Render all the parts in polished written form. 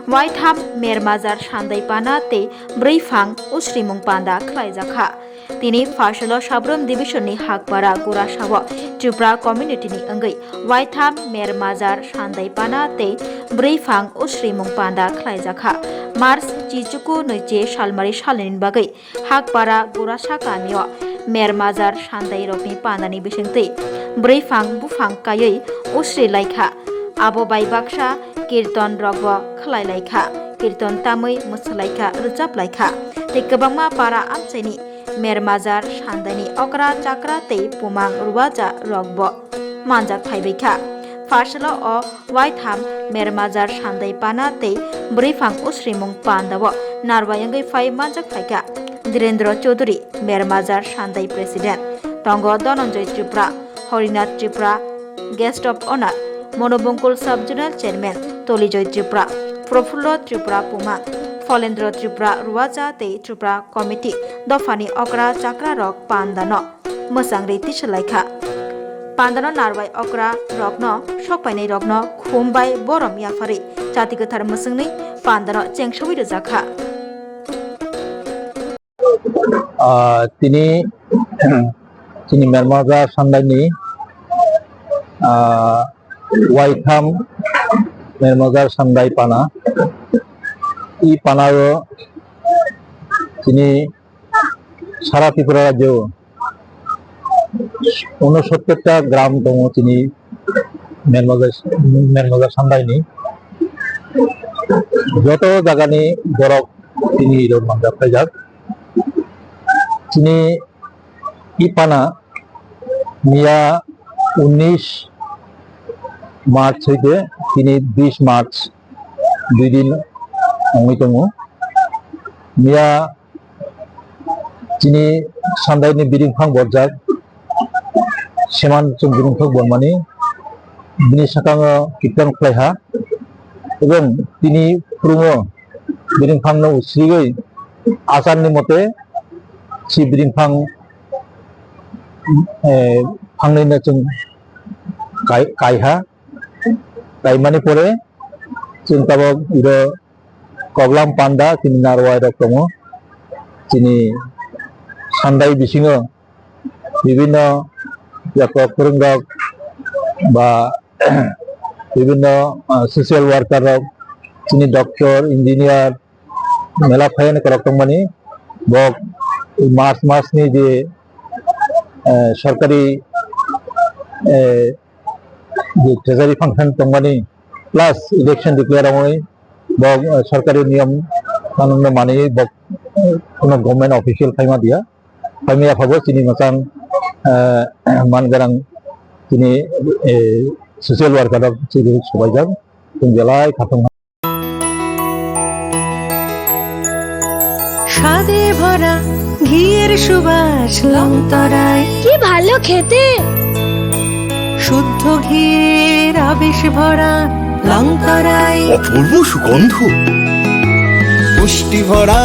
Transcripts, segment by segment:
वाइथाम मेरमाजार सान्दाय पाना ते ब्रैफां उश्रिमुं पान्दा खलायजाखा तिनी फार्सल साब्रम डिविजननि हाकपारा गुरासाव त्रिपुरा कम्युनिटिनि अंगै वाइथाम मेरमाजार सान्दाय पाना ते ब्रैफां उश्रिमुं पान्दा खलायजाखा मार्च चिचुकु नैचे सालमारि सालनि बागै हाकपारा गुरासा गामियाव मेरमाजार सान्दाय रकनि पान्दानि बिसंतै ब्रैफां बुफां कायै उश्रि लायखा आबो बायबाक्सा कीर्तन रगब खलायलायखा कीर्तन तामै मोसालायखा रोजाबलायखा ते गोबांमा पारा आमचाइनि मेरमाजार सान्दायनि अक्रा चाक्रा ते पुमां रुवाजा रगब मानजाक फायबैखा फार्सल अ वाइथाम मेरमाजार सान्दाय पाना ते ब्रैफां उश्रिमुं पान्दाव नारवायंगै फाय मानजाक फायखा धीरेन्द्र चौधुरी मेरमाजार सान्दाय प्रेसिडेंट तंग Dhananjay Tripura Harinath Tripura guest of honour मनोबंकुल सब जोनल चेयरमैन तलिजय त्रिपुरा प्रफुल्ल त्रिपुरा पुमा फलेन्द्र त्रिपुरा रुवाजा ते त्रिपुरा कमिटी दफानि अक्रा चाक्रा रक पान्दानो मोसांग्रि तिसलायखा पान्दानो नारवाय अक्रा रकनो सकपायनाय रकनो खुमबाय बरम याफारि जाति गोथार मोसंनि पान्दानो चेंसवै रोजाखा তিনি মেরমাজার সান্দাইনি ওয়াইথাম মেরমাজার সান্দাই পানা এই পানারও তিনি সারা ত্রিপুরা রাজ্যেও ৬৯টা গ্রাম দङ তিনি মেরমাজার সান্দাইনি যত জায়গানি বরফ তিনি মানজাব ফাইজাক তিনি ইপানা মিয়া 19 মার্চ হইতে তিনি 20 মার্চ 2 দিন অঙ্গিতম মিয়া তিনি সান্দাইনি বিরিংফাং বরজাক সেমান চং বিরিংফাং বর্মানি বিনি সাকাङ কীর্তন খালাयहा এবং তিনি পুরো বিরিংফাংनो उस्रिगै आचारनि मते सि बिरिंफां फांनैनो जों गायहा गायमानि परे जों ताबो इरो कगलाम पान्दा तिनि नारवाय रक दङ तिनि सान्दाय बिसिङो विभिन्न फोरोंगाक बा विभिन्न सोशल वार्कार तिनि डक्टर इंजिनियर मेला फायन करक दंमानि बक मार्च मासनि जे सरकारी ट्रेजारि फांसन दंमानि प्लस इलेक्शन डिक्लेयर आवै बक सरकारी नियम कानुन मानि बक कोनो गवर्नमेंट ऑफिशियल फायमा दिया फायमाया फाबो तिनि मोजां मानगोनां तिनि सोशल वार्कार तिनि सबायजों जों जेलाय खाथं স্বাদে ভরা ঘিয়ের সুবাস লংতরায় কি ভালো খেতে শুদ্ধ ঘিয়ের আবেশ ভরা লংতরায় অপূর্ব সুগন্ধ পুষ্টি ভরা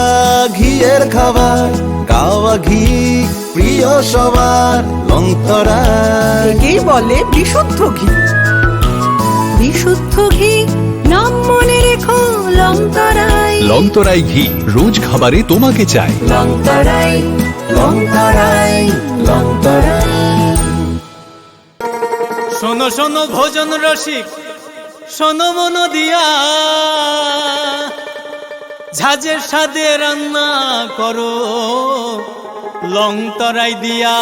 ঘিয়ের খাবার কাওয়া ঘি প্রিয় সবার লংতরায় একেই বলে বিশুদ্ধ ঘি বিশুদ্ধ ঘি নাম মনে রেখো লংতরায় লংতরাই ঘি রোজ খাবারে তোমাকে চাই লংতরায় লংতরায় লংতরায় শোনো শোনো ভোজন রসিক শোনো মন দিয়া ঝাঁঝের স্বাদে রান্না করো লংতরাই দিয়া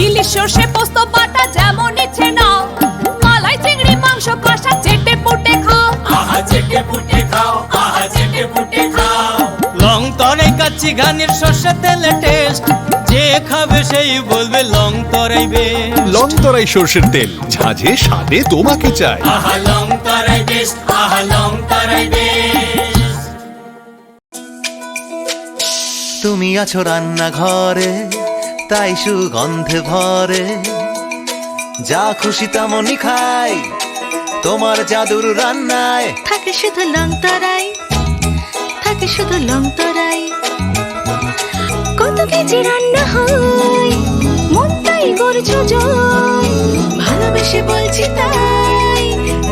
ইলিশ সর্ষে পোস্ত বাটা যেমন ইচ্ছে নাও মালাই চিংড়ি মাংস কষা চেটে পুটে খাও আহা চেটে পুটে খাও আহা চেটে পুটে খাও লংতরাই কাচ্চি ঘানির সর্ষে তেলে টেস্ট যে খাবে সেই বলবে লংতরাই বেশ লংতরাই সর্ষের তেল ঝাঁঝে স্বাদে তোমাকে চাই আহা লংতরাই বেশ আহা লংতরাই বেশ তুমি আছো রান্না ঘরে তাই সুগন্ধে ভরে যা খুশি তেমনই খাই তোমার জাদুর রান্নায় থাকে শুধু লংতরাই থাকে শুধু লংতরাই কত কেজি রান্না হয় মন তাই করছো জয় ভালোবেসে বলছি তাই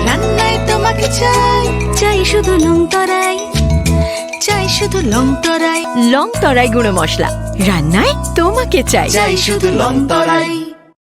রান্নায় তোমাকে চাই শুধু লং তরাই, চাই শুধু লং তরাই, লং তরাই গুঁড়ো মশলা রান্নায় তোমাকে চাই। চাই শুধু লং তরাই।